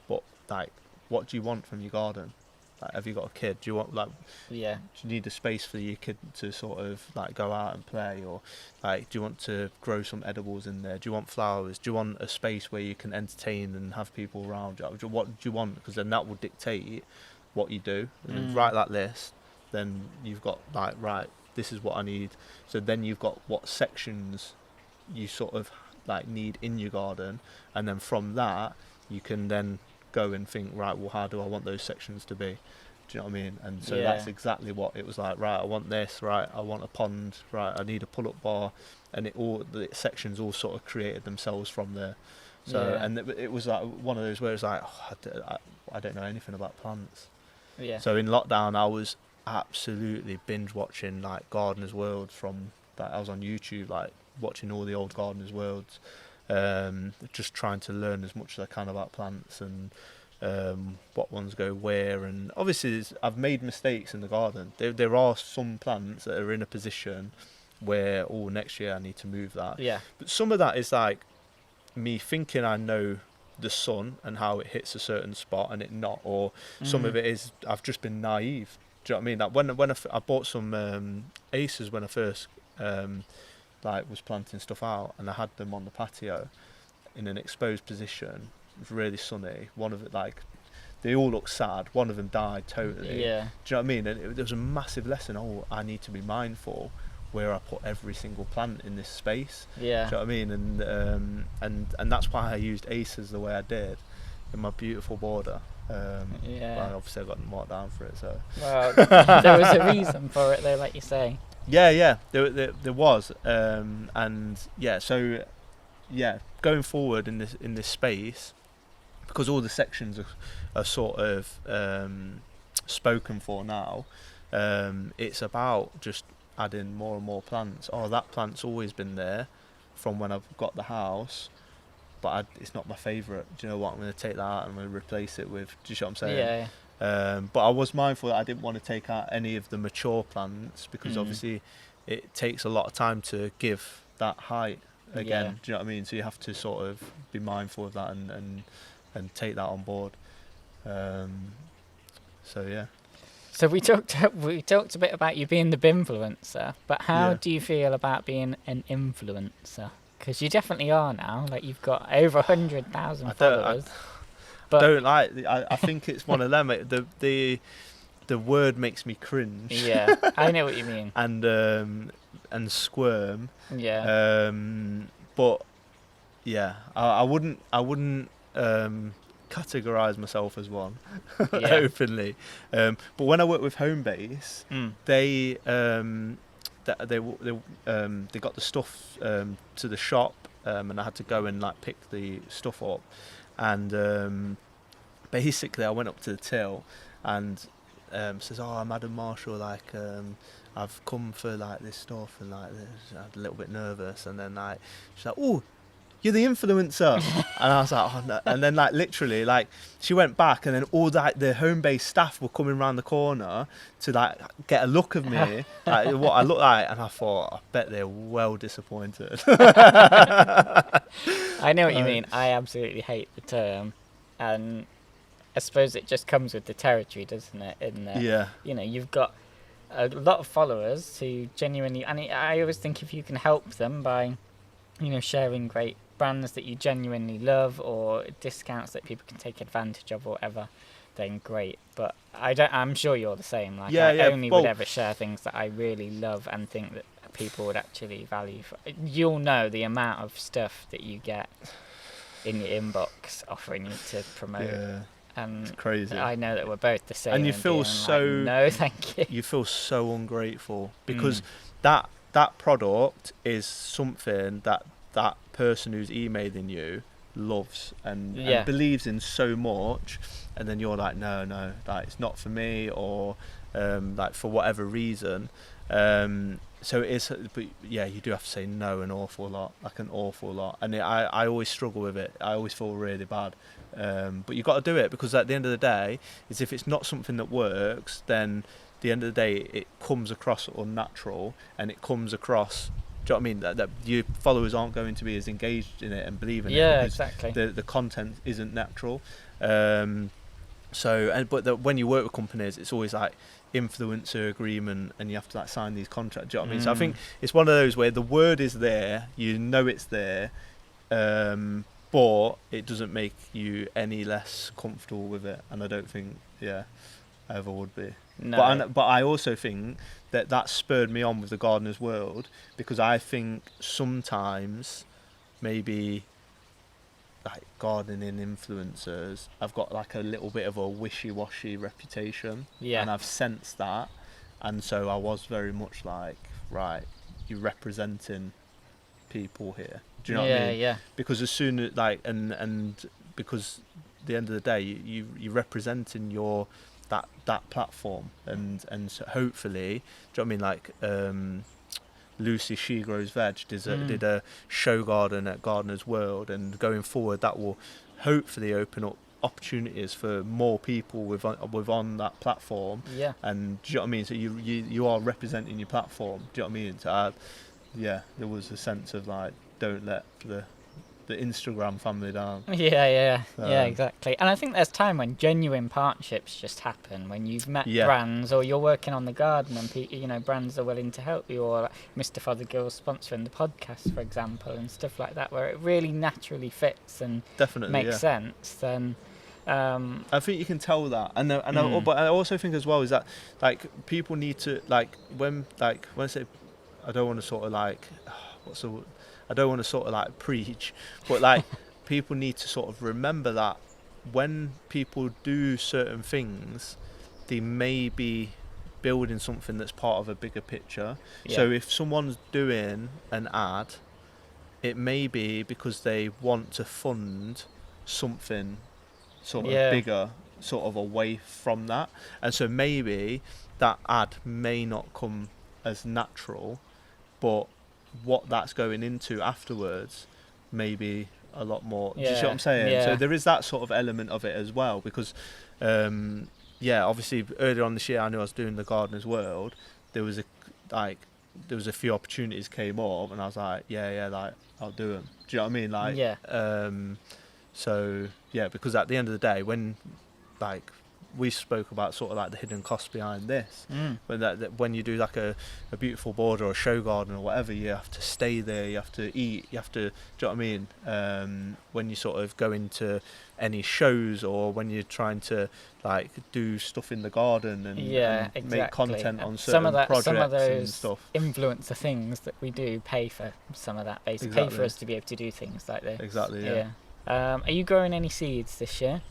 but like, what do you want from your garden? Like, have you got a kid? Do you want do you need a space for your kid to sort of like go out and play, or like, do you want to grow some edibles in there? Do you want flowers? Do you want a space where you can entertain and have people around you? What do you want? Because then that will dictate what you do. And then write that list, then you've got like, right, this is what I need. So then you've got what sections you sort of like need in your garden, and then from that you can then go and think, right, well, how do I want those sections to be? Do you know what I mean? And so that's exactly what it was like. Right, I want this. Right, I want a pond. Right, I need a pull-up bar, and the sections all sort of created themselves from there. So and it was like one of those where it's like, I don't know anything about plants. Yeah. So in lockdown, I was absolutely binge watching like Gardener's World from that. I was on YouTube, like watching all the old Gardener's Worlds, just trying to learn as much as I can about plants and what ones go where. And obviously I've made mistakes in the garden. There are some plants that are in a position where next year I need to move that. Yeah. But some of that is like me thinking I know the sun and how it hits a certain spot and it not, or some of it is I've just been naive. Do you know what I mean? Like when I bought some acers when I first was planting stuff out, and I had them on the patio in an exposed position. It was really sunny. One of it, like, they all looked sad. One of them died totally. Yeah. Do you know what I mean? And there was a massive lesson. I need to be mindful where I put every single plant in this space. Yeah. Do you know what I mean? And that's why I used acers the way I did in my beautiful border. Well, obviously I got marked down for it. So. Well, there was a reason for it, though, like you say. Yeah, there was, going forward in this space, because all the sections are sort of spoken for now. It's about just adding more and more plants. That plant's always been there from when I've got the house, but it's not my favourite. Do you know what? I'm going to take that out and I'm going to replace it with. Do you see what I'm saying? Yeah. But I was mindful that I didn't want to take out any of the mature plants, because obviously it takes a lot of time to give that height again. Do you know what I mean? So you have to sort of be mindful of that and take that on board. So we talked a bit about you being the binfluencer, but how do you feel about being an influencer? Because you definitely are now. Like, you've got over 100,000 followers. I think it's one of them. The word makes me cringe. Yeah, I know what you mean. and squirm. Yeah. But yeah, I wouldn't categorize myself as one openly. But when I worked with Homebase, they got the stuff to the shop, and I had to go and like pick the stuff up. and basically I went up to the till and says, "Oh, I'm Adam Marshall, like I've come for like this stuff," and like this. I was a little bit nervous, and then like she's like, "Oh, you're the influencer," and I was like, "Oh no!" And then like literally like she went back, and then all like the home-based staff were coming around the corner to like get a look of me, like what I look like, and I thought, I bet they're well disappointed. I know what you mean. I absolutely hate the term, and I suppose it just comes with the territory, doesn't it? Yeah. You know, you've got a lot of followers who genuinely, and I always think if you can help them by, you know, sharing great brands that you genuinely love or discounts that people can take advantage of or whatever, then great. But I'm sure you're the same. Like, I only would ever share things that I really love and think that people would actually value. You'll know the amount of stuff that you get in your inbox offering you to promote. Yeah. And it's crazy. I know that we're both the same. And you feel so like, no, thank you. You feel so ungrateful because that product is something that person who's emailing you loves and believes in so much, and then you're like, no, like it's not for me, or like for whatever reason. So it's, but yeah, you do have to say no an awful lot, and I always struggle with it. I always feel really bad, but you got to do it, because at the end of the day, is if it's not something that works, then at the end of the day it comes across unnatural, and it comes across, do you know what I mean, that your followers aren't going to be as engaged in it and believe in it. Yeah, exactly. The content isn't natural. When you work with companies, it's always like influencer agreement, and you have to like sign these contracts. Do you know what I mean? So I think it's one of those where the word is there, you know it's there, but it doesn't make you any less comfortable with it. And I don't think, I ever would be. No. But I also think that spurred me on with the Gardener's World, because I think sometimes maybe like gardening influencers, I've got like a little bit of a wishy-washy reputation, and I've sensed that, and so I was very much like, right, you're representing people here. Do you know what I mean? Yeah. Because as soon as like and because at the end of the day, you're representing your that platform, and so hopefully, do you know what I mean? Like Lucy She Grows Veg did a show garden at Gardener's World, and going forward that will hopefully open up opportunities for more people with on that platform. Yeah. And do you know what I mean? So you are representing your platform. Do you know what I mean? So there was a sense of like, don't let the Instagram family down. Yeah, exactly. And I think there's time when genuine partnerships just happen, when you've met brands, or you're working on the garden and brands are willing to help you, or like Mr. Fothergill's sponsoring the podcast, for example, and stuff like that, where it really naturally fits and makes sense. Then I think you can tell that, but I also think as well is that like people need to when I say, I don't want to sort of like I don't want to sort of like preach, but like people need to sort of remember that when people do certain things, they may be building something that's part of a bigger picture. Yeah. So if someone's doing an ad, it may be because they want to fund something sort of bigger, sort of away from that. And so maybe that ad may not come as natural, but what that's going into afterwards may be a lot more. Do you see what I'm saying? Yeah. So there is that sort of element of it as well, because obviously earlier on this year I knew I was doing the Gardener's World. There was a few opportunities came up, and I was like, like I'll do them. Do you know what I mean? Like, because at the end of the day, when like we spoke about sort of like the hidden costs behind this, when you do like a beautiful border or a show garden or whatever, you have to stay there, you have to eat, you have to, do you know what I mean? When you sort of go into any shows, or when you're trying to like do stuff in the garden and exactly. Make content on certain projects some of those and stuff. Influencer things that we do pay for some of that, basically. Pay for us to be able to do things like this. Exactly, yeah. Are you growing any seeds this year?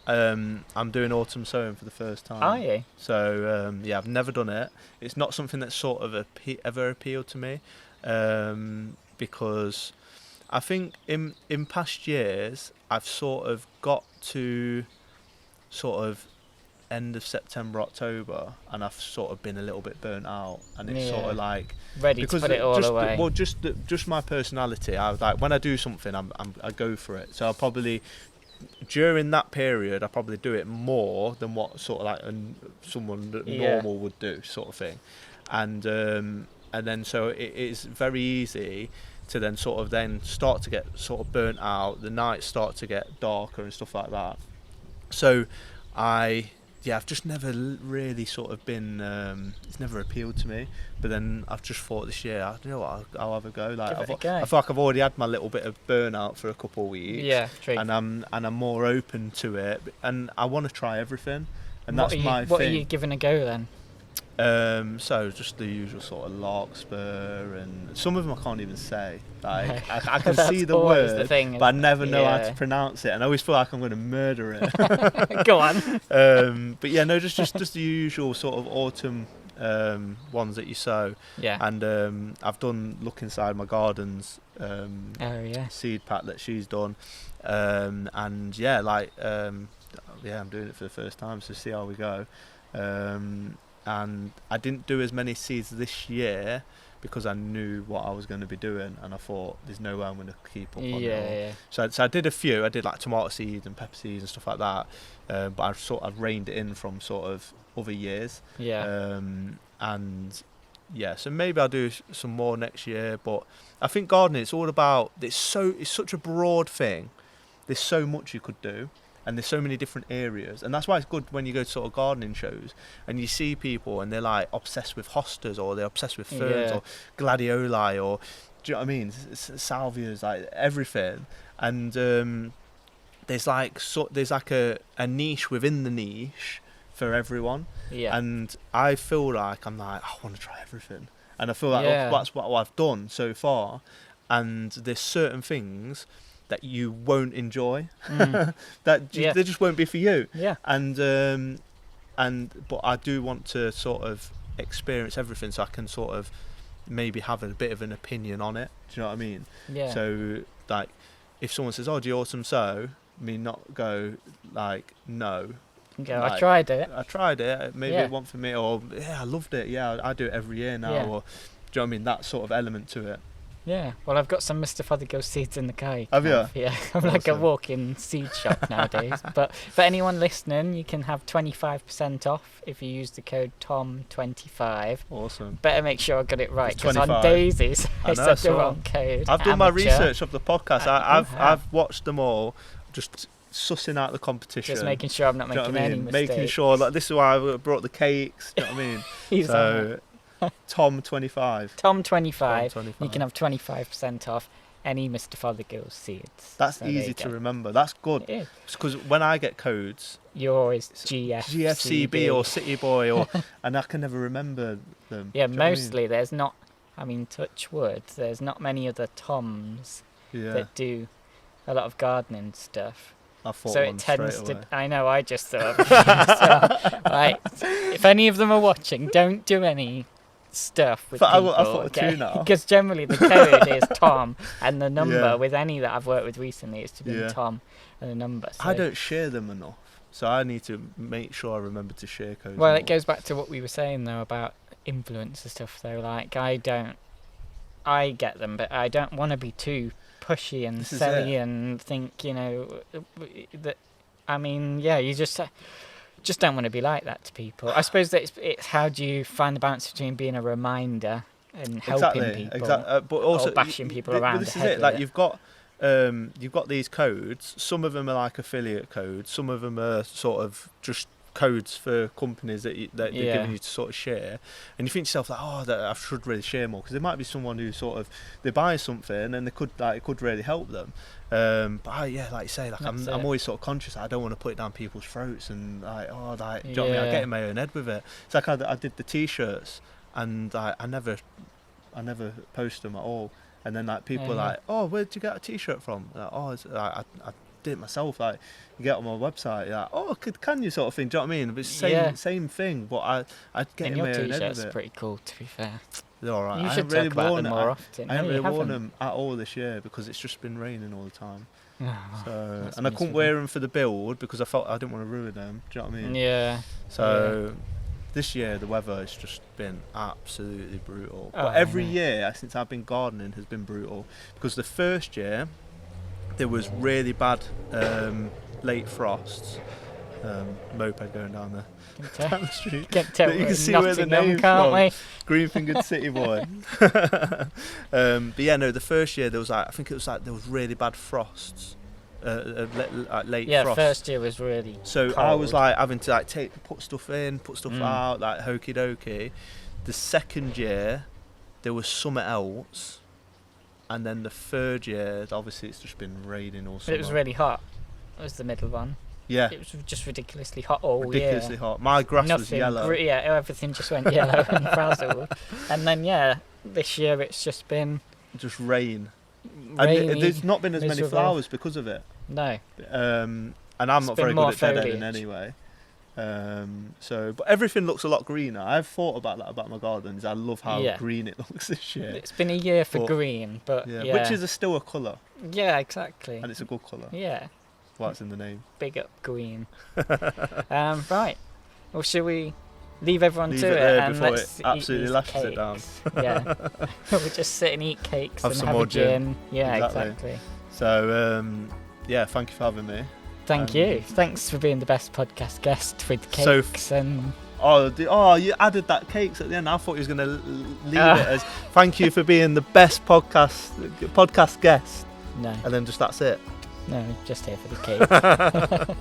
I'm doing autumn sowing for the first time. Are you? So I've never done it. It's not something that sort of ever appealed to me, because I think in past years I've sort of got to sort of end of September, October, and I've sort of been a little bit burnt out, and it's sort of like ready to put it all away. Well, just my personality. I was like, when I do something, I go for it. So I'll probably, during that period, I probably do it more than what sort of like someone normal would do, sort of thing, and then so it is very easy to then sort of then start to get sort of burnt out. The nights start to get darker and stuff like that. So I've just never really sort of been, it's never appealed to me. But then I've just thought this year, you know what, I'll have a go. Like I feel like I've already had my little bit of burnout for a couple of weeks. Yeah, true. And I'm more open to it, and I want to try everything. And what that's my thing. What are you giving a go then? So just the usual sort of larkspur, and some of them I can't even say. Like I can see the word, but I never know how to pronounce it, and I always feel like I'm going to murder it. Go on. But yeah, no, just the usual sort of autumn ones that you sow. Yeah. And I've done look inside my garden's seed pack that she's done, and yeah, like I'm doing it for the first time, so see how we go. And I didn't do as many seeds this year because I knew what I was going to be doing, and I thought there's no way I'm going to keep up on it all. Yeah. So I did a few. I did like tomato seeds and pepper seeds and stuff like that, but I've reined it in from sort of other years. Yeah. And yeah, so maybe I'll do some more next year. But I think gardening, it's all about, it's such a broad thing. There's so much you could do. And there's so many different areas, and that's why it's good when you go to sort of gardening shows and you see people and they're like obsessed with hostas, or they're obsessed with ferns, or gladioli, or do you know what I mean, salvias, like everything. And there's like a niche within the niche for everyone. Yeah. And I feel like I want to try everything, and I feel like that's what I've done so far. And there's certain things that you won't enjoy, that they just won't be for you. Yeah. And but I do want to sort of experience everything, so I can sort of maybe have a bit of an opinion on it. Do you know what I mean? Yeah. So like, if someone says, "Oh, do you autumn sow?" me not go like, no. Go, like, I tried it. Maybe it wasn't for me, or I loved it. Yeah, I do it every year now. Or do you know what I mean? That sort of element to it. Yeah, well, I've got some Mr. Fothergill seeds in the car. Have you? Yeah, I'm like a walk-in seed shop nowadays. But for anyone listening, you can have 25% off if you use the code TOM25. Awesome. Better make sure I got it right, because on Daisies I said the wrong code. I've done my research of the podcast. I've watched them all, just sussing out the competition. Just making sure I'm not making any mistakes. Making sure, like, this is why I brought the cakes. Do you know what I mean? So, Tom25. Tom25. You can have 25% off any Mr. Fothergill seeds. That's easy to remember. That's good. It is. Because when I get codes, you're always GFCB or City Boy, or and I can never remember them. Yeah, mostly there's not. I mean, touch wood. There's not many other Toms that do a lot of gardening stuff. I thought so it tends to. I know. I just thought. So, right. If any of them are watching, don't do any stuff with people. I thought two now. Because generally the code is Tom, and the number with any that I've worked with recently is to be Tom and the number. So. I don't share them enough, so I need to make sure I remember to share codes. Well, it goes back to what we were saying though about influencer stuff. Though, like I get them, but I don't want to be too pushy and silly and think, that. I mean, you just don't want to be like that to people. I suppose that it's how do you find the balance between being a reminder and helping people, but also or bashing people around. This is it. Like you've got these codes. Some of them are like affiliate codes. Some of them are sort of just codes for companies that they're giving you to sort of share. And you think to yourself like, I should really share more, because there might be someone who sort of they buy something and it could really help them. But like you say, like I'm always sort of conscious. I don't want to put it down people's throats and do you know what I mean? I get in my own head with it. It's like I did the t-shirts and I never post them at all. And then like people are like, oh, where'd you get a t-shirt from? Like, I did it myself. Like you get on my website, you're like, oh, can you, sort of thing. Do you know what I mean? It's same thing. But I get in my own head with it. Your t-shirt's pretty cool, to be fair. They're all right. You should talk about them more often. I haven't really worn them at all this year because it's just been raining all the time. And I couldn't wear them for the build because I felt I didn't want to ruin them. Do you know what I mean? Yeah. So this year the weather has just been absolutely brutal. But every year since I've been gardening has been brutal because the first year there was really bad late frosts. Moped going down the street. You can see where the name can't we? Green-fingered city boy. But yeah, no, the first year there was like, I think it was like there was really bad frosts, late frost. Yeah, first year was really so cold. I was like having to like put stuff in, put stuff out, like hokey dokey. The second year there was something else, and then the third year obviously it's just been raining all summer. But it was really hot. It was the middle one. Yeah. It was just ridiculously hot all year. Ridiculously hot. My grass was yellow. Everything just went yellow and frazzled. And then, this year it's just been... Just rain. Rainy, and there's not been as miserable. many flowers because of it. No. And I'm not very good at deadheading anyway. But everything looks a lot greener. I've thought about that about my gardens. I love how green it looks this year. It's been a year for green, but which is still a colour. Yeah, exactly. And it's a good colour. Yeah. Well, it's in the name. Big up green. Right. Well, shall we leave everyone to it and let's absolutely lashes it down? Yeah. We'll just sit and eat cakes and have a gin. Yeah, exactly. So, thank you for having me. Thank you. Thanks for being the best podcast guest with cakes and... Oh, you added that cakes at the end. I thought you was going to leave it as thank you for being the best podcast guest. No. And then just that's it. No, just here for the cake.